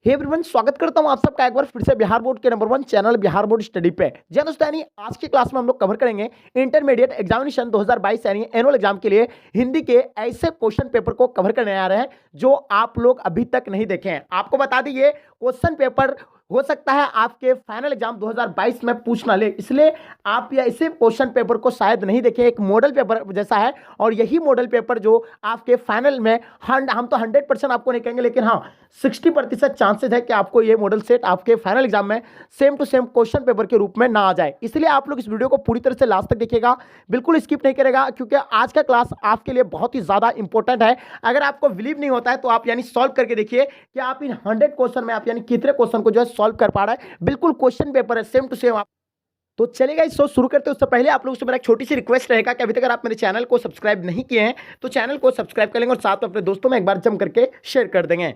Hey everyone, स्वागत करता हूं आप सबका एक बार फिर से बिहार बोर्ड के number 1 channel Bihar board study पे। जी दोस्तों, यानी आज की क्लास में हम लोग कवर करेंगे इंटरमीडिएट एग्जामिनेशन 2022 यानी एनुअल एग्जाम के लिए हिंदी के ऐसे क्वेश्चन पेपर को कवर करने आ रहे हैं जो आप लोग अभी तक नहीं देखे हैं। आपको बता दी ये क्वेश्चन पेपर हो सकता है आपके फाइनल एग्जाम 2022 में पूछ ना ले, इसलिए आप ये ऐसे क्वेश्चन पेपर को शायद नहीं देखें। एक मॉडल पेपर जैसा है और यही मॉडल पेपर जो आपके फाइनल में हम तो 100% आपको नहीं कहेंगे, लेकिन हाँ 60% चांसेस है कि आपको ये मॉडल सेट आपके फाइनल एग्जाम में same to same question paper के रूप में ना आ जाए। इसलिए आप लोग इस वीडियो को पूरी तरह से लास्ट तक देखिएगा, बिल्कुल स्किप नहीं करेगा, क्योंकि आज का क्लास आपके लिए बहुत ही ज्यादा इंपॉर्टेंट है। अगर आपको बिलीव नहीं होता है तो आप यानी सॉल्व करके देखिए कि आप इन 100 क्वेश्चन में आप यानी कितने क्वेश्चन को जो है सॉल्व कर पा रहे हैं। बिल्कुल क्वेश्चन पेपर है सेम टू सेम। आप तो चलेगा इस शो शुरू करते हैं उससे पहले आप लोगों से मेरा एक छोटी सी रिक्वेस्ट रहेगा कि अभी तक अगर आप मेरे चैनल को सब्सक्राइब नहीं किए हैं तो चैनल को सब्सक्राइब कर लेंगे और साथ में अपने दोस्तों में एक बार जम करके शेयर कर देंगे।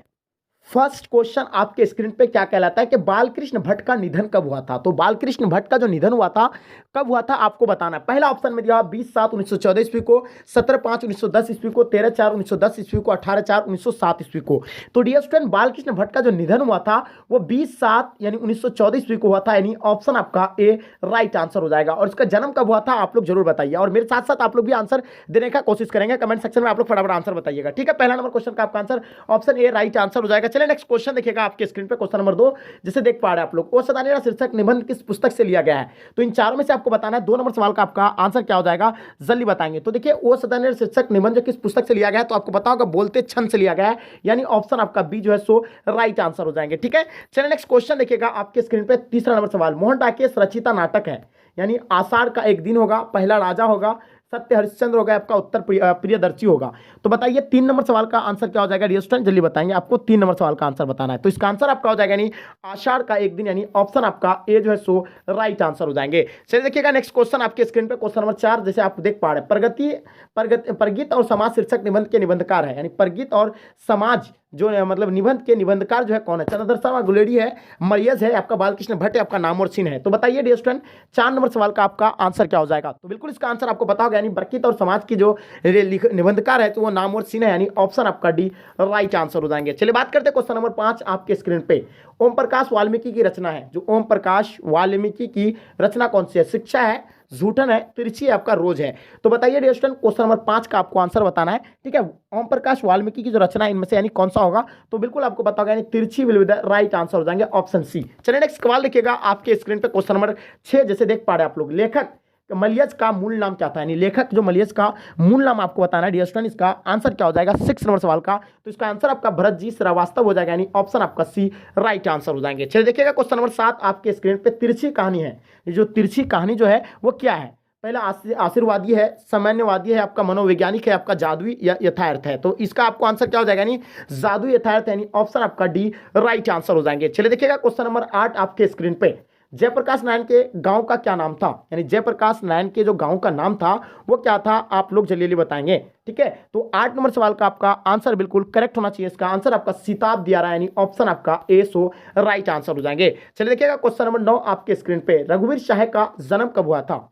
फर्स्ट क्वेश्चन आपके स्क्रीन पे क्या कहलाता है कि बालकृष्ण भट्ट का निधन कब हुआ था। तो बालकृष्ण भट्ट का जो निधन हुआ था कब हुआ था आपको बताना है। पहला ऑप्शन में दिया 20/7/1914 ईस्वी को, 17/5/1910 ईस्वी को, 13/4/1910 ईस्वी को, 18/4/1907 ईस्वी को। तो डियर स्टूडेंट, बालकृष्ण भट्ट का जो निधन हुआ था वो 20/7 यानी 1914 ईस्वी को हुआ था, यानी ऑप्शन आपका ए राइट आंसर हो जाएगा। और इसका जन्म कब हुआ था आप लोग जरूर बताइए, और मेरे साथ साथ आप लोग भी आंसर देने का कोशिश करेंगे। कमेंट सेक्शन में आप लोग फटाफट आंसर बताइएगा, ठीक है। पहला नंबर क्वेश्चन का आपका answer option A right answer हो जाएगा। चलिए नेक्स्ट क्वेश्चन देखिएगा आपके स्क्रीन पे, क्वेश्चन नंबर 2 जिसे देख पा रहे हैं आप लोग। ओ सदानेरा शीर्षक निबंध किस पुस्तक से लिया गया है। तो इन चारों में से आपको बताना है 2 नंबर सवाल का आपका आंसर क्या हो जाएगा, जल्दी बताएंगे। तो देखिए ओ सदानेरा शीर्षक निबंध जो किस पुस्तक से लिया गया है, तो आपको पता होगा बोलते छंद से लिया गया है, यानी ऑप्शन आपका बी जो है सो राइट आंसर हो जाएंगे, ठीक है। चलिए नेक्स्ट क्वेश्चन देखिएगा आपके स्क्रीन पे, तीसरा नंबर सवाल। मोहन डाकिया रचिता नाटक है, यानी आषाढ़ का एक दिन होगा, पहला राजा होगा, सत्य हरिश्चंद्र होगा, आपका उत्तर प्रियदर्शी होगा। तो बताइए 3 नंबर सवाल का आंसर क्या हो जाएगा डियर स्टूडेंट, जल्दी बताएंगे। आपको 3 नंबर सवाल का आंसर बताना है। तो इसका आंसर आपका हो जाएगा यानी आषाढ़ का एक दिन, यानी ऑप्शन आपका ए जो है सो राइट आंसर हो जाएंगे। चलिए देखिएगा नेक्स्ट क्वेश्चन आपके स्क्रीन पे, क्वेश्चन नंबर 4 जैसे आप देख पा रहे हैं। परगित और समाज शीर्षक निबंध के निबंधकार है, यानी परगित और समाज जो मतलब निबंध के निबंधकार जो है कौन है। चंद्रधर शर्मा गुलेरी है, मरियज है, आपका बालकृष्ण भट्ट है, आपका नाम और चिन्ह है। तो बताइए डियर स्टूडेंट 4 नंबर सवाल का आपका आंसर क्या हो जाएगा। तो बिल्कुल इसका आंसर आपको पता होगा, यानी बरकित और समाज की जो निबंधकार है तो वो नाम और चिन्ह है, यानी ऑप्शन आपका डी राइट आंसर हो जाएंगे। चलिए बात करते हैं क्वेश्चन नंबर 5 आपके स्क्रीन पे। ओम प्रकाश वाल्मीकि की रचना है, जो ओम प्रकाश वाल्मीकि की रचना कौन सी है। शिक्षा है, झूठन है, तिरछी है, आपका रोज है। तो बताइए डियर स्टूडेंट क्वेश्चन नंबर 5 का आपको आंसर बताना है, ठीक है। ओम प्रकाश वाल्मीकि की जो रचना है इनमें से यानी कौन सा होगा, तो बिल्कुल आपको पता होगा, यानी तिरछी will be the right answer हो जाएंगे, ऑप्शन सी। चलिए नेक्स्ट सवाल लिखिएगा आपके स्क्रीन पे, क्वेश्चन नंबर 6 जैसे देख पा रहे हैं आप लोग। लेखक मलयज का मूल नाम क्या था, यानी लेखक जो मलयज का मूल नाम आपको बताना है डियर स्टूडेंट। इसका आंसर क्या हो जाएगा 6 नंबर सवाल का। तो इसका आंसर आपका भरत जी श्रीवास्तव हो जाएगा, यानी ऑप्शन आपका सी राइट आंसर हो जाएंगे। चलिए देखिएगा क्वेश्चन नंबर 7 आपके स्क्रीन पे। तिरछी कहानी है, ये जो तिरछी कहानी जो है वो क्या है। पहला आशीर्वादी है, सामान्यवादी है, आपका मनोवैज्ञानिक है, आपका जादुई या यथार्थ है। तो इसका आपको आंसर क्या हो जाएगा, यानी जादुई यथार्थ, यानी ऑप्शन आपका डी राइट आंसर हो जाएंगे। चलिए देखिएगा क्वेश्चन नंबर 8 आपके स्क्रीन पे। जयप्रकाश नारायण के गांव का क्या नाम था, यानी जयप्रकाश नारायण के जो गांव का नाम था वो क्या था, आप लोग जल्दी बताएंगे, ठीक है। तो 8 नंबर सवाल का आपका आंसर बिल्कुल करेक्ट होना चाहिए। इसका आंसर आपका सीताब दिया रहा है, यानी ऑप्शन आपका ए सो राइट आंसर हो जाएंगे। चलिए देखिएगा क्वेश्चन नंबर 9 आपके स्क्रीन पे। रघुवीर शाह का जन्म कब हुआ था।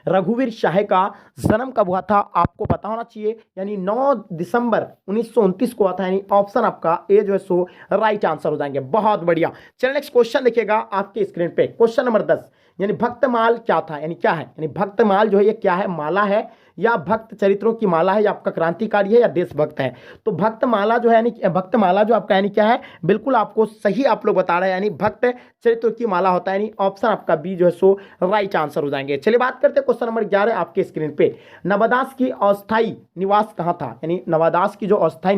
रघुवीर शाह का जन्म कब हुआ था आपको पता होना चाहिए, यानी 9 दिसंबर 1929 को हुआ था, यानी ऑप्शन आपका ए जो है सो राइट आंसर हो जाएंगे। बहुत बढ़िया। चलिए नेक्स्ट क्वेश्चन देखिएगा आपके स्क्रीन पे, क्वेश्चन नंबर 10, यानी भक्तमाल क्या था, यानी क्या है, यानी भक्तमाल जो है ये क्या है, माला है या भक्त चरित्रों की माला है या आपका क्रांतिकारी है या देशभक्त है। तो भक्तमाला जो है यानी भक्तमाला जो आपका यानी क्या है, बिल्कुल आपको सही आप लोग बता रहे हैं, यानी भक्त चरित्रों की माला होता है, यानी ऑप्शन आपका बी जो है सो राइट आंसर हो जाएंगे। चलिए बात करते हैं क्वेश्चन नंबर 11 आपके स्क्रीन पे। नवादास की अस्थायी निवास कहाँ था, यानी नवादास की जो अस्थायी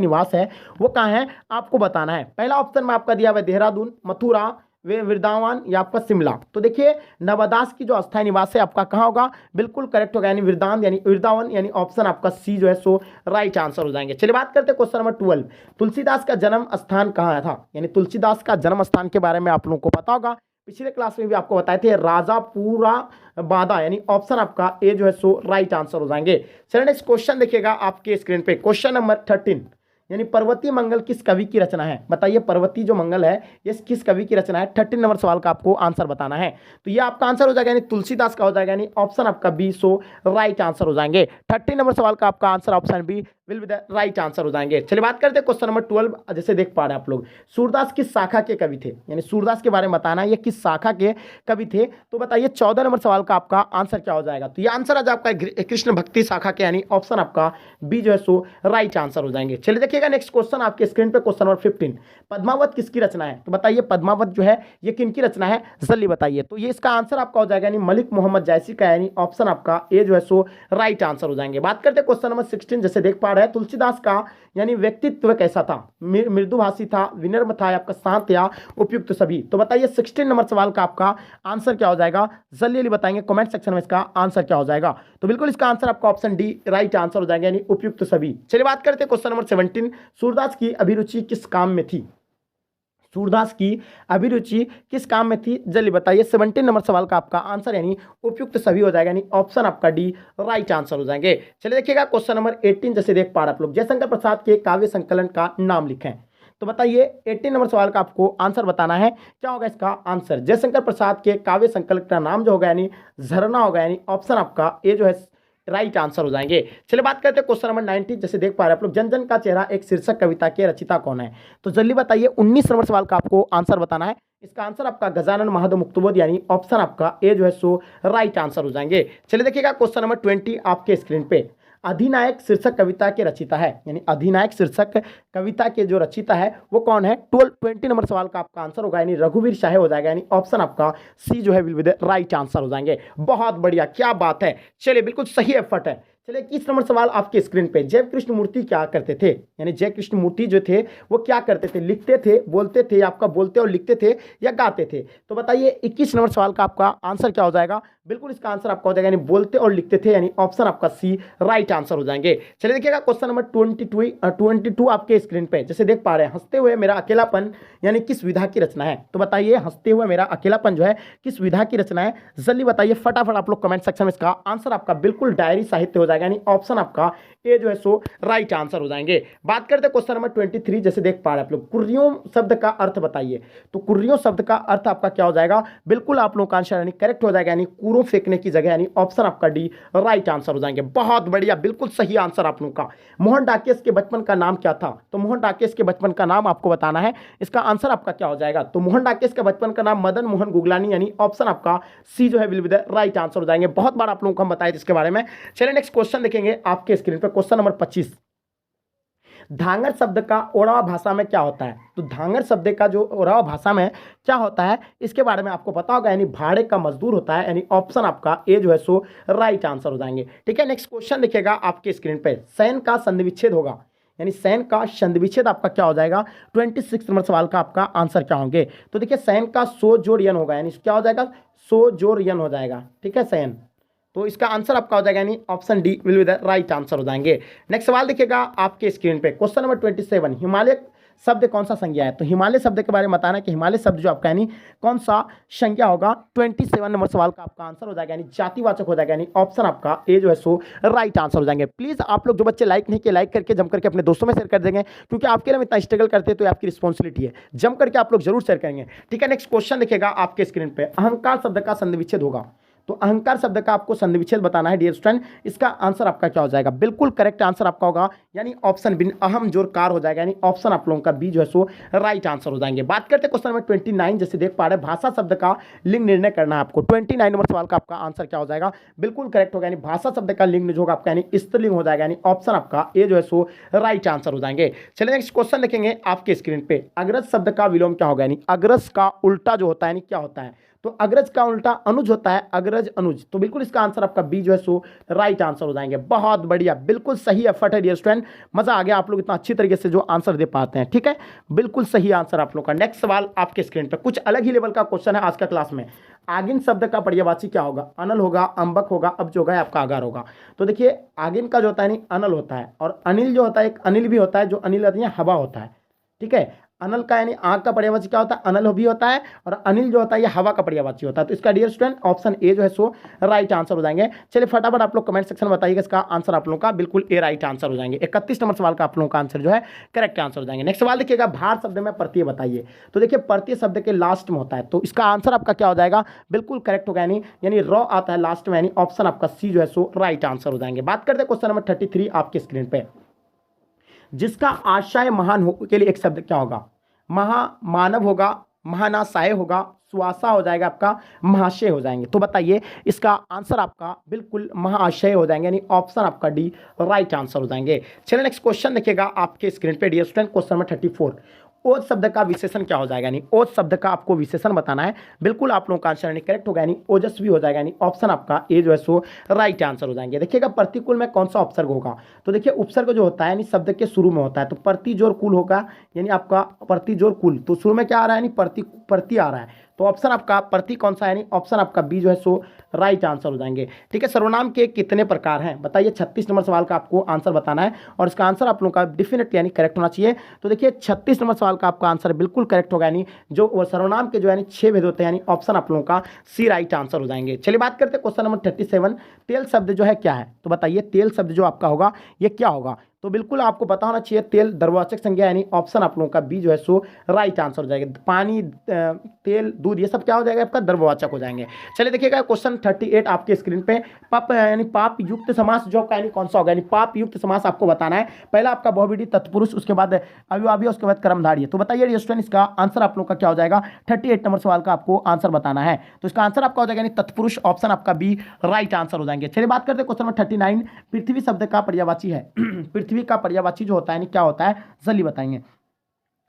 निवास है वो कहाँ है आपको बताना है। पहला ऑप्शन में आपका दिया हुआ देहरादून, मथुरा, वे वृंदावन या आपका शिमला। तो देखिए नवादास की जो अस्थायी निवास है आपका कहाँ होगा, बिल्कुल करेक्ट होगा, यानी वृंदावन, यानी ऑप्शन आपका सी जो है सो राइट आंसर हो जाएंगे। चलिए बात करते हैं क्वेश्चन नंबर 12। तुलसीदास का जन्म स्थान कहाँ था, यानी तुलसीदास का जन्म स्थान के बारे में आप लोगों को पता होगा, पिछले क्लास में भी आपको बताए थे, राजापुरा बादा, यानी ऑप्शन आपका ए जो है सो राइट आंसर हो जाएंगे। चलिए नेक्स्ट क्वेश्चन देखिएगा आपके स्क्रीन पे, क्वेश्चन नंबर 13, यानी पर्वतीय मंगल किस कवि की रचना है? बताइए पर्वतीय जो मंगल है ये किस कवि की रचना है? 13 नंबर सवाल का आपको आंसर बताना है। तो ये आपका आंसर हो जाएगा यानी तुलसीदास का हो जाएगा, यानी ऑप्शन आपका बी सो राइट आंसर हो जाएंगे। 13 नंबर सवाल का आपका answer option B will be the right answer हो जाएंगे। चलिए बात करते हैं क्वेश्चन नंबर 12। जैसे देख पा रहे हैं आप लोग, सूरदास किस शाखा के कवि थे? यानी सूरदास के बारे में बताना है ये किस शाखा के कवि थे। तो बताइए 14 नंबर सवाल का आपका आंसर क्या हो जाएगा? तो ये आंसर आज आपका कृष्ण भक्ति शाखा के, यानी ऑप्शन आपका बी जो है सो राइट आंसर हो जाएंगे। चलिए देखिएगा नेक्स्ट क्वेश्चन आपके स्क्रीन पे, क्वेश्चन नंबर 15। पद्मावत किसकी रचना है? तो बताइए पद्मावत जो है ये किनकी रचना है, जल्दी बताइए। तो ये इसका आंसर आपका हो जाएगा यानी मलिक मोहम्मद जायसी का, यानी ऑप्शन आपका ए जो है सो राइट आंसर हो जाएंगे। बात करते हैं क्वेश्चन नंबर 16। जैसे देख पा रहे हैं तुलसीदास का यानी व्यक्तित्व कैसा था? मृदुभाषी था, विनम्र था, आपका शांत या उपयुक्त सभी? तो बताइए 16 नंबर सवाल का आपका आंसर क्या हो जाएगा, जल्दी बताएंगे कमेंट सेक्शन में इसका आंसर क्या हो जाएगा। तो बिल्कुल इसका आंसर आपका ऑप्शन डी राइट आंसर हो जाएगा, यानी उपयुक्त सभी। चलिए बात करते हैं क्वेश्चन नंबर 17। सूरदास की अभिरुचि किस काम में थी? सूरदास की अभिरुचि किस काम में थी, जल्दी बताइए। 17 नंबर सवाल का आपका आंसर यानी उपयुक्त सभी हो जाएगा, यानी ऑप्शन आपका डी राइट आंसर हो जाएंगे। चलिए देखिएगा क्वेश्चन नंबर 18। जैसे देख पा रहे आप लोग, जयशंकर प्रसाद के काव्य संकलन का नाम लिखें। तो बताइए 18 नंबर सवाल का आपको आंसर बताना है, क्या होगा इसका आंसर? जयशंकर प्रसाद के काव्य संकलन का नाम जो होगा यानी झरना होगा, यानी ऑप्शन आपका ए जो है राइट आंसर हो जाएंगे। चलिए बात करते हैं क्वेश्चन नंबर 19। जैसे देख पा रहे हैं आप लोग, जन जन का चेहरा एक शीर्षक कविता के रचिता कौन है? तो जल्दी बताइए 19 नंबर सवाल का आपको आंसर बताना है। इसका आंसर आपका गजानन महादेव मुक्तबोध, यानी ऑप्शन आपका ए जो है सो राइट आंसर हो जाएंगे। चलिए देखिएगा क्वेश्चन नंबर 20 आपके स्क्रीन पे। अधिनायक शीर्षक कविता के रचिता है, यानी अधिनायक शीर्षक कविता के जो रचिता है वो कौन है? 20 नंबर सवाल का आपका आंसर होगा यानी रघुवीर शाह हो जाएगा, यानी ऑप्शन आपका सी जो है will be the right answer हो जाएंगे। बहुत बढ़िया, क्या बात है। चलिए बिल्कुल सही एफर्ट है। चलिए 21 नंबर सवाल आपके स्क्रीन पे। जय कृष्ण मूर्ति क्या करते थे? यानी जय कृष्ण मूर्ति जो थे वो क्या करते थे? लिखते थे, बोलते थे, आपका बोलते और लिखते थे या गाते थे? तो बताइए 21 नंबर सवाल का आपका आंसर क्या हो जाएगा? बिल्कुल इसका आंसर आपका हो जाएगा यानी बोलते और लिखते थे, यानी ऑप्शन आपका सी राइट आंसर हो जाएंगे। चलिए देखिएगा क्वेश्चन नंबर 22 आपके स्क्रीन पे। जैसे देख पा रहे हैं, हंसते हुए मेरा अकेलापन यानी किस विधा की रचना है? तो बताइए हंसते हुए मेरा अकेलापन जो है किस विधा की रचना है, जल्दी बताइए फटाफट आप लोग कमेंट सेक्शन में। इसका आंसर आपका बिल्कुल डायरी साहित्य हो जाएगा, यानी ऑप्शन आपका ए जो है सो राइट आंसर हो जाएंगे। बात करते हैं क्वेश्चन नंबर 23। जैसे देख पा रहे हैं आप लोग, कुर्रियों शब्द का अर्थ बताइए। तो कुर्रियों शब्द का अर्थ आपका क्या हो जाएगा? बिल्कुल आप लोगों का आंसर यानी करेक्ट हो जाएगा, यानी कूरों फेंकने की जगह, यानी ऑप्शन आपका डी राइट आंसर हो जाएंगे। बहुत बढ़िया, बिल्कुल सही आंसर आप लोगों का। मोहन डाकेश के बचपन का नाम क्या था? तो मोहन डाकेश के बचपन का नाम आपको बताना है, इसका आंसर आपका क्या हो जाएगा? तो मोहन डाकेश के बचपन का नाम मदन मोहन गुगलानी, यानी ऑप्शन आपका सी जो है will be the right answer हो जाएंगे। बहुत बार आप लोगों को हम बताए इसके बारे में। चलिए नेक्स्ट क्वेश्चन देखेंगे आपके स्क्रीन पर, क्वेश्चन नंबर 25। धांगर शब्द का ओरावा भाषा में क्या होता है? तो धांगर शब्द का जो ओरावा भाषा में क्या होता है इसके बारे में आपको पता होगा, यानी भाड़े का मजदूर होता है, यानी ऑप्शन आपका ए जो है सो राइट आंसर हो जाएंगे। ठीक है, नेक्स्ट क्वेश्चन देखिएगा आपके स्क्रीन पे। सैन का संधि विच्छेद होगा, यानी सैन का संधि विच्छेद आपका क्या हो जाएगा? 26 नंबर सवाल का आपका आंसर क्या होंगे? तो देखिए सैन का सो जोड़ यन होगा, यानी क्या हो जाएगा? सो जोड़ यन हो जाएगा। ठीक है सैन, तो इसका आंसर आपका हो जाएगा यानी option D will be the right answer हो जाएंगे। नेक्स्ट सवाल देखिएगा आपके स्क्रीन पे, क्वेश्चन नंबर 27। हिमालय शब्द कौन सा संज्ञा है? तो हिमालय शब्द के बारे में बताना है कि हिमालय शब्द जो आपका यानी कौन सा संज्ञा होगा? 27 नंबर सवाल का आपका आंसर हो जाएगा यानी जातिवाचक हो जाएगा, यानी ऑप्शन आपका ए जो है सो राइट आंसर हो जाएंगे। प्लीज आप लोग जो बच्चे लाइक नहीं किए लाइक करके जम करके अपने दोस्तों में शेयर कर देंगे, क्योंकि आपके लिए हम इतना स्ट्रगल करते हैं तो आपकी रिस्पॉन्सिबिलिटी है, जम करके आप लोग जरूर शेयर करेंगे। ठीक है, नेक्स्ट क्वेश्चन देखिएगा आपके स्क्रीन पे। अहंकार शब्द का संधि विच्छेद होगा, तो अहंकार शब्द का आपको संधि विच्छेद बताना है डियर स्टूडेंट। इसका आंसर आपका क्या हो जाएगा? बिल्कुल करेक्ट आंसर आपका होगा यानी ऑप्शन बी अहम जोर कार हो जाएगा, यानी ऑप्शन आप लोगों का बी जो है सो राइट आंसर हो जाएंगे। बात करते हैं क्वेश्चन नंबर 29। जैसे देख पा रहे हैं, भाषा शब्द का लिंग निर्णय करना है आपको। 29 नंबर सवाल का आपका आंसर क्या हो जाएगा? बिल्कुल करेक्ट होगा, यानी भाषा शब्द का लिंग जो होगा आपका यानी स्त्रीलिंग हो जाएगा, यानी ऑप्शन आपका ए जो है सो राइट आंसर हो जाएंगे। चलिए नेक्स्ट क्वेश्चन देखेंगे आपके स्क्रीन पे। अग्रज शब्द का विलोम क्या होगा? यानी अग्रज का उल्टा जो होता है यानी क्या होता है? तो अग्रज का उल्टा अनुज होता है, अग्रज अनुज। तो बिल्कुल इसका आंसर आपका बी जो है सो राइट आंसर हो जाएंगे। बहुत बढ़िया, बिल्कुल सही एफर्ट है डियर स्टूडेंट, मजा आ गया आप लोग इतना अच्छी तरीके से जो आंसर दे पाते हैं। ठीक है, बिल्कुल सही आंसर आप लोग का। नेक्स्ट सवाल आपके स्क्रीन पर, कुछ अलग ही लेवल का क्वेश्चन है आज का क्लास में। आगिन शब्द का पर्यायवाची क्या होगा? अनल होगा, अंबक होगा, अब जो होगा आपका आगार होगा। तो देखिए आगिन का जो होता है अनल होता है, और अनिल जो होता है एक अनिल भी होता है, जो अनिल होती है हवा होता है। ठीक है। अनल का यानी आग का पर्यायवाची क्या होता है, अनल भी होता है, और अनिल जो होता है ये हवा का पर्यायवाची होता है। तो इसका डियर स्टूडेंट ऑप्शन ए जो है सो राइट आंसर हो जाएंगे। चलिए फटाफट आप लोग कमेंट सेक्शन में बताइएगा इसका आंसर आप लोगों का बिल्कुल ए राइट आंसर हो जाएंगे। 31 नंबर सवाल का आप लोगों का आंसर जो है करेक्ट आंसर हो जाएंगे। नेक्स्ट सवाल देखिएगा, भार शब्द में प्रत्यय बताइए। तो देखिए प्रत्यय शब्द के लास्ट में होता है, तो इसका आंसर आपका क्या हो जाएगा, बिल्कुल करेक्ट होगा, यानी रॉ आता है लास्ट में, यानी ऑप्शन आपका सी जो है सो राइट आंसर हो जाएंगे। बात करते हैं क्वेश्चन नंबर 33 आपके स्क्रीन पे, जिसका आशय महान हो के लिए एक शब्द क्या होगा, मानव होगा, महानाशय होगा, सुआसा हो जाएगा, आपका महाशय हो जाएंगे। तो बताइए इसका आंसर आपका बिल्कुल महाशय हो जाएंगे, यानी ऑप्शन आपका डी राइट आंसर हो जाएंगे। चलिए नेक्स्ट क्वेश्चन देखिएगा आपके स्क्रीन पे डियर स्टूडेंट, क्वेश्चन नंबर 34, ओज शब्द का विशेषण क्या हो जाएगा, यानी ओज शब्द का आपको विशेषण बताना है। बिल्कुल आप लोगों का आंसर यानी करेक्ट होगा, यानी ओजस्वी हो जाएगा, यानी ऑप्शन आपका ए जो है सो राइट आंसर हो जाएंगे। देखिएगा प्रतिकूल में कौन सा उपसर्ग होगा, तो देखिए उपसर्ग जो होता है यानी शब्द के शुरू में होता है, तो प्रतिजोर कुल होगा, यानी आपका प्रतिजोर कुल, तो शुरू में क्या आ रहा है, यानी प्रति आ रहा है, तो ऑप्शन आपका प्रति कौन सा है, यानी ऑप्शन आपका बी जो है सो राइट आंसर हो जाएंगे। ठीक है, सर्वनाम के कितने प्रकार हैं बताइए, 36 नंबर सवाल का आपको आंसर बताना है, और इसका आंसर आप लोगों का डेफिनेटली यानी करेक्ट होना चाहिए। तो देखिए 36 नंबर सवाल का आपका आंसर बिल्कुल करेक्ट होगा, यानी जो सर्वनाम के जो यानी 6 भेद होते हैं, यानी ऑप्शन आप लोगों का सी राइट आंसर हो जाएंगे। चलिए बात करते हैं क्वेश्चन नंबर 37, तेल शब्द जो है क्या है, तो बताइए तेल शब्द जो आपका होगा ये क्या होगा, तो बिल्कुल आपको पता होना चाहिए तेल द्रववाचक संज्ञा, यानी ऑप्शन आप लोगों का बी जो है सो राइट आंसर हो जाएगा। पानी, तेल, दूध, ये सब क्या हो जाएगा आपका द्रववाचक हो जाएंगे। चलिए देखिएगा क्वेश्चन 38 आपके स्क्रीन पे, पाप यानी पाप युक्त समास जो आपका यानी कौन सा होगा, यानी पाप युक्त समास आपको बताना है। पहला आपका बहुविधि तत्पुरुष, उसके बाद अव्ययभावी, उसके बाद कर्मधारय। तो बताइए स्टूडेंट इसका आंसर आप लोग का क्या हो जाएगा, 38 नंबर सवाल का आपको आंसर बताना है। तो इसका आंसर आपका हो जाएगा यानी तत्पुरुष, ऑप्शन आपका बी राइट आंसर हो जाएंगे। चलिए बात करते हैं क्वेश्चन नंबर 39, पृथ्वी शब्द का पर्यायवाची है पृथ्वी का पर्यायवाची जो होता है क्या होता है, जल्दी बताएंगे।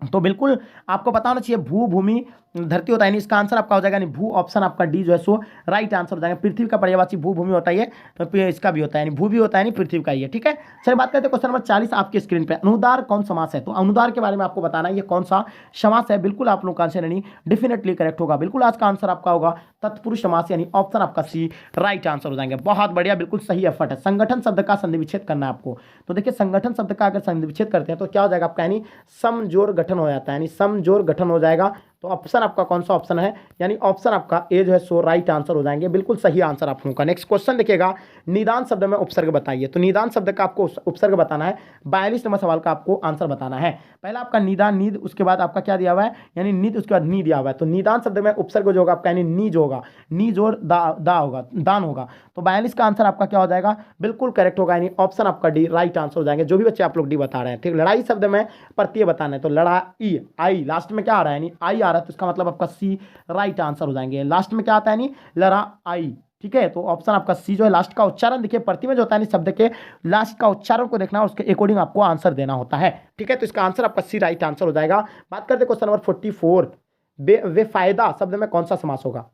तो बिल्कुल आपको पता होना चाहिए भू, भूमि, धरती होता है, इसका आंसर आपका हो जाएगा भू, ऑप्शन आपका डी जो है सो राइट आंसर हो जाएगा। पृथ्वी का पर्यायवाची भू, भूमि होता है, तो इसका भी होता है, यानी भू भी होता है, यानी पृथ्वी का ही है। ठीक है, चलिए बात करते हैं क्वेश्चन नंबर 40 आपके स्क्रीन पे, अनुदार कौन समास है, तो अनुदार के बारे में आपको बताना है ये कौन सा समास है। बिल्कुल आप लोग का आंसर यानी डेफिनेटली करेक्ट होगा, बिल्कुल आज का आंसर आपका होगा तत्पुरुष समास, यानी ऑप्शन आपका सी राइट आंसर हो जाएंगे। बहुत बढ़िया, बिल्कुल सही एफर्ट है। संगठन शब्द का संधि विच्छेद करना है आपको, तो देखिए संगठन शब्द का अगर संधि विच्छेद करते हैं तो क्या हो जाएगा आपका, यानी समजोर गठन हो जाता है, यानी समजोर गठन हो जाएगा। तो ऑप्शन आपका कौन सा ऑप्शन है, यानी ऑप्शन आपका ए जो है सो राइट आंसर हो जाएंगे, बिल्कुल सही आंसर आप लोगों का। नेक्स्ट क्वेश्चन देखिएगा, निदान शब्द में उपसर्ग बताइए। तो निदान शब्द का आपको उपसर्ग बताना है, 42 नंबर सवाल का आपको आंसर बताना है। पहला आपका निदान, नीद, उसके बाद आपका क्या दिया हुआ है, यानी निद, उसके बाद नी दिया हुआ है। तो निदान शब्द में उपसर्ग जो होगा आपका यानी नी जो होगा, नी जोर दा होगा, दान होगा। तो 42 का आंसर आपका क्या हो जाएगा, बिल्कुल करेक्ट होगा, यानी ऑप्शन आपका डी राइट आंसर हो जाएंगे। जो भी बच्चे आप लोग डी बता रहे हैं, ठीक। लड़ाई शब्द में प्रत्यय बताना है, तो लड़ाई, आई लास्ट में क्या आ रहा है, यानी आई आ रहा है, तो इसका मतलब आपका सी राइट आंसर हो जाएंगे। लास्ट में क्या आता है, यानी लड़ाई, ठीक है। तो ऑप्शन आपका सी जो है लास्ट का उच्चारण, देखिए प्रति में जो होता है शब्द के लास्ट का उच्चारण को देखना है, उसके अकॉर्डिंग आपको आंसर देना होता है। ठीक है, तो इसका आंसर आपका सी राइट आंसर हो जाएगा। बात करते क्वेश्चन नंबर 44, बेफायदा शब्द में कौन सा समास होगा।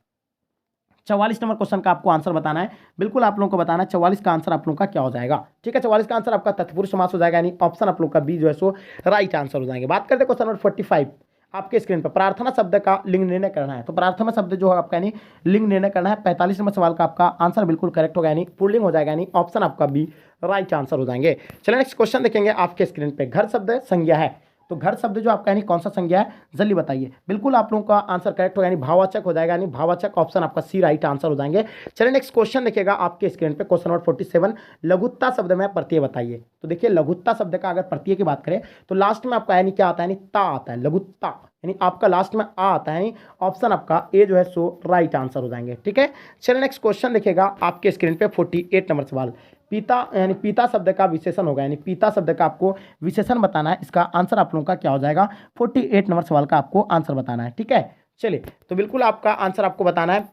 44 नंबर क्वेश्चन का आपको आंसर बताना है, बिल्कुल आप लोगों को बताना है 44 का आंसर आप लोगों का क्या हो जाएगा। ठीक है, 44 का आंसर आपका तत्पुरुष समास हो जाएगा, यानी ऑप्शन आप लोग का बी जो है सो राइट आंसर हो जाएंगे। बात करते क्वेश्चन नंबर 45 आपके स्क्रीन पर, प्रार्थना शब्द का लिंग निर्णय करना है। तो प्रार्थना शब्द जो है आपका यानी लिंग निर्णय करना है। 45 नंबर सवाल का आपका आंसर बिल्कुल करेक्ट होगा, यानी पुल्लिंग हो जाएगा, यानी ऑप्शन आपका बी राइट आंसर हो जाएंगे। चलिए नेक्स्ट क्वेश्चन देखेंगे आपके स्क्रीन पे, घर शब्द संज्ञा है। तो घर शब्द जो आपका यानी कौन सा संज्ञा है, जल्दी बताइए। बिल्कुल आप लोगों का आंसर करेक्ट होगा, यानी भाववाचक हो जाएगा, यानी भाववाचक, ऑप्शन आपका सी राइट आंसर हो जाएंगे। चलिए नेक्स्ट क्वेश्चन देखिएगा आपके स्क्रीन पे, क्वेश्चन नंबर 47, लघुत्ता शब्द में प्रत्यय बताइए। तो देखिए लघुत्ता शब्द का अगर प्रत्यय की बात करें तो लास्ट में आपका यानी क्या आता है, यानी ता आता है, लघुत्ता, यानी आपका लास्ट में आ आता है, यानी ऑप्शन आपका ए जो है सो राइट आंसर हो जाएंगे। ठीक है, चलिए नेक्स्ट क्वेश्चन देखिएगा आपके स्क्रीन पे, 48 नंबर सवाल, पिता, यानी पिता शब्द का विशेषण होगा, यानी पिता शब्द का आपको विशेषण बताना है। इसका आंसर आप लोगों का क्या हो जाएगा, 48 नंबर सवाल का आपको आंसर बताना है। ठीक है, चलिए तो बिल्कुल आपका आंसर आपको बताना है।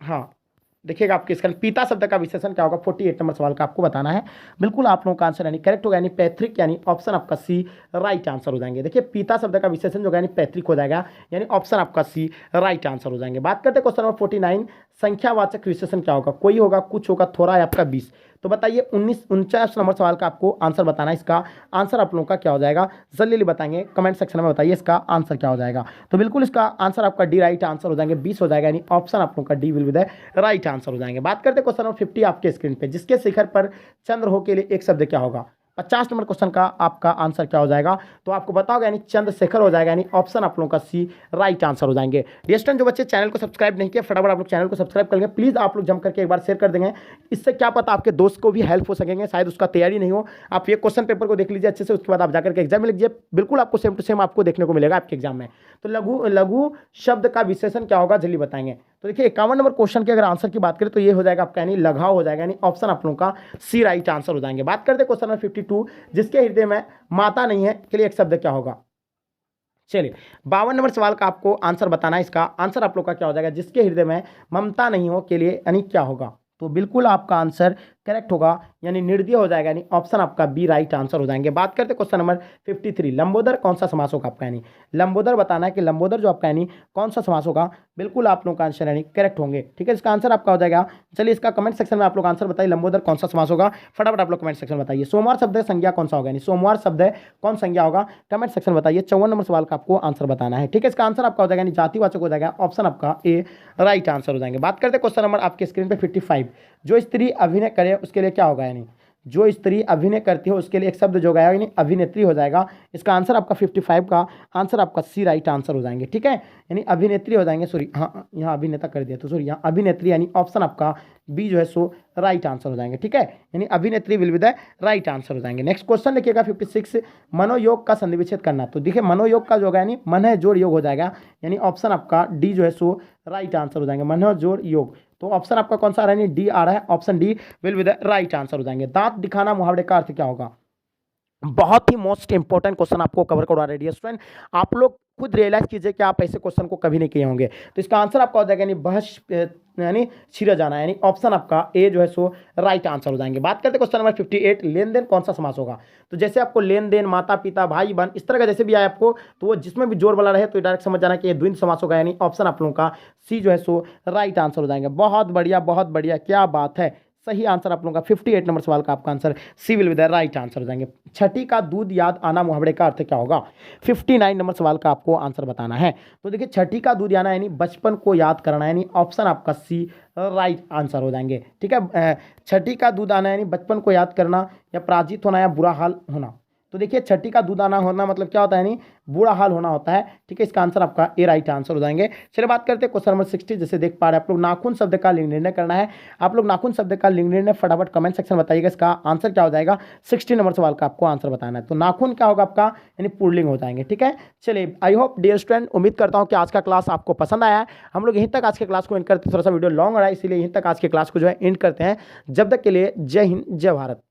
हाँ देखिएगा आपके इसका पिता शब्द का विशेषण क्या होगा, 48 नंबर सवाल का आपको बताना है। बिल्कुल आप लोगों का आंसर यानी करेक्ट होगा, यानी पैतृक, यानी ऑप्शन आपका सी राइट आंसर हो जाएंगे। देखिए पिता शब्द का विशेषण जो होगा यानी पैतृक हो जाएगा, यानी ऑप्शन आपका सी राइट आंसर हो जाएंगे। बात करते हैं क्वेश्चन नंबर 49, संख्यावाचक विशेषण क्या होगा, कोई होगा, कुछ होगा, थोड़ा, आपका 20। तो बताइए 49 नंबर सवाल का आपको आंसर बताना है। इसका आंसर आप लोगों का क्या हो जाएगा, जल्दी बताएंगे, कमेंट सेक्शन में बताइए इसका आंसर क्या हो जाएगा। तो बिल्कुल इसका आंसर आपका डी राइट आंसर हो जाएंगे, 20 हो जाएगा, यानी ऑप्शन आप लोगों का D will be the right answer हो जाएंगे। बात करते हैं क्वेश्चन नंबर 50 आपके स्क्रीन पे, जिसके शिखर पर चंद्र हो के लिए एक शब्द क्या होगा। 50 नंबर क्वेश्चन का आपका आंसर क्या हो जाएगा, तो आपको पता होगा यानी चंद्रशेखर हो जाएगा, यानी ऑप्शन आप लोगों का सी राइट आंसर हो जाएंगे। डियर स्टूडेंट, जो बच्चे चैनल को सब्सक्राइब नहीं किया, फटाफट आप लोग चैनल को सब्सक्राइब करेंगे, प्लीज आप लोग जम करके एक बार शेयर कर देंगे, इससे क्या पता आपके दोस्त को भी हेल्प हो सकेंगे, शायद उसका तैयारी नहीं हो। आप ये क्वेश्चन पेपर को देख लीजिए अच्छे से, उसके बाद आप जाकर के एग्जाम में लिखिए, बिल्कुल आपको सेम टू सेम आपको देखने को मिलेगा आपके एग्जाम में। तो लघु लघु शब्द का विशेषण क्या होगा, जल्दी बताएंगे। तो देखिए 51 नंबर क्वेश्चन के अगर आंसर की बात करें तो ये हो जाएगा आपका यानी लघाव हो जाएगा, यानी ऑप्शन आप लोगों का सी राइट आंसर हो जाएंगे। बात करते हैं क्वेश्चन नंबर 52, जिसके हृदय में माता नहीं है के लिए एक शब्द क्या होगा। चलिए 52 नंबर सवाल का आपको आंसर बताना है, इसका आंसर आप लोग का क्या हो जाएगा, जिसके हृदय में ममता नहीं हो के लिए यानी क्या होगा। तो बिल्कुल आपका आंसर करेक्ट होगा, यानी निर्दय हो जाएगा, यानी ऑप्शन आपका बी राइट आंसर हो जाएंगे। बात करते हैं क्वेश्चन नंबर 53, लंबोदर कौन सा समास होगा आपका, यानी लंबोदर बताना है कि लंबोदर जो आपका यानी कौन सा समास होगा। बिल्कुल आप लोगों का आंसर यानी करेक्ट होंगे, ठीक है, इसका आंसर आपका हो जाएगा। चलिए इसका कमेंट सेक्शन में आप लोग आंसर बताइए, लंबोदर कौन सा समास होगा, फटाफट आप लोग कमेंट सेक्शन में बताइए। सोमवार शब्द संज्ञा कौन सा होगा, यानी सोमवार शब्द है कौन संज्ञा होगा, कमेंट सेक्शन में बताइए। 54 नंबर सवाल का आपको आंसर बताना है, ठीक है, इसका आंसर आपका हो जाएगा यानी जातिवाचक हो जाएगा, ऑप्शन आपका ए राइट आंसर हो जाएंगे। बात करते हैं क्वेश्चन नंबर आपके स्क्रीन पे 55, जो स्त्री अभिनय करे उसके लिए क्या होगा, यानी जो स्त्री अभिनय करती है उसके लिए एक शब्द जो गया यानी अभिनेत्री हो जाएगा। इसका आंसर आपका 55 का आंसर आपका सी राइट आंसर हो जाएंगे, ठीक है, यानी अभिनेत्री हो जाएंगे, सॉरी हाँ यहाँ अभिनेता कर दिया, तो सॉरी यहाँ अभिनेत्री यानी ऑप्शन आपका बी जो है सो राइट आंसर हो जाएंगे, ठीक है, यानी अभिनेत्री will be the right answer हो जाएंगे। नेक्स्ट क्वेश्चन देखिएगा 56, मनोयोग का संधि विच्छेद करना। तो देखिए मनोयोग का जो होगा यानी मन है जोड़ योग हो जाएगा, यानी ऑप्शन आपका डी जो है सो राइट आंसर हो जाएंगे, मन जोड़ योग। तो ऑप्शन आपका कौन सा आ रहा है, यानी डी आ रहा है, option D will be the right answer हो जाएंगे। दांत दिखाना मुहावरे का अर्थ क्या होगा, बहुत ही मोस्ट इंपॉर्टेंट क्वेश्चन आपको कवर करवा रहे हैं स्टूडेंट, आप लोग खुद रियलाइज कीजिए कि आप ऐसे क्वेश्चन को कभी नहीं किए होंगे। तो इसका आंसर आपका हो जाएगा यानी बहस यानी छिरा जाना, यानी ऑप्शन आपका ए जो है सो राइट आंसर हो जाएंगे। बात करते हैं क्वेश्चन नंबर 58, लेन देन कौन सा समास होगा। तो जैसे आपको लेन देन, माता पिता, भाई बहन, इस तरह का जैसे भी आए आपको, तो वो जिसमें भी जोर वाला रहे तो डायरेक्ट समझ जाना कि ये द्वंद्व समास होगा, यानी ऑप्शन आप लोगों का सी जो है सो राइट आंसर हो जाएंगे। बहुत बढ़िया, क्या बात है, सही आंसर आप लोगों का 58 नंबर सवाल का आपका answer C will be the right answer हो जाएंगे। छठी का दूध याद आना मुहावरे का अर्थ क्या होगा, 59 नंबर सवाल का आपको आंसर बताना है। तो देखिए छठी का दूध आना यानी बचपन को याद करना, यानी ऑप्शन आपका सी राइट आंसर हो जाएंगे, ठीक है। छठी का दूध आना यानी बचपन को याद करना या पराजित होना या बुरा हाल होना। तो देखिए छठी का दूध आना होना मतलब क्या होता है, यानी बुरा हाल होना होता है, ठीक है, इसका आंसर आपका ए राइट आंसर हो जाएंगे। चलिए बात करते हैं क्वेश्चन नंबर 60, जैसे देख पा रहे हैं आप लोग, नाखून शब्द का लिंग निर्णय करना है। आप लोग नाखून शब्द का लिंग निर्णय फटाफट कमेंट सेक्शन बताइएगा, इसका आंसर क्या हो जाएगा। 60 नंबर सवाल का आपको आंसर बताना है। तो नाखून क्या होगा आपका, यानी पुल्लिंग हो जाएंगे, ठीक है। चलिए आई होप डियर स्टूडेंट, उम्मीद करता हूँ कि आज का क्लास आपको पसंद आया है। हम लोग यहीं तक आज के क्लास को एंड करते हैं, थोड़ा सा वीडियो लॉन्ग हो रहा है इसीलिए यहीं तक आज के क्लास को जो है एंड करते हैं। जब तक के लिए जय हिंद, जय भारत।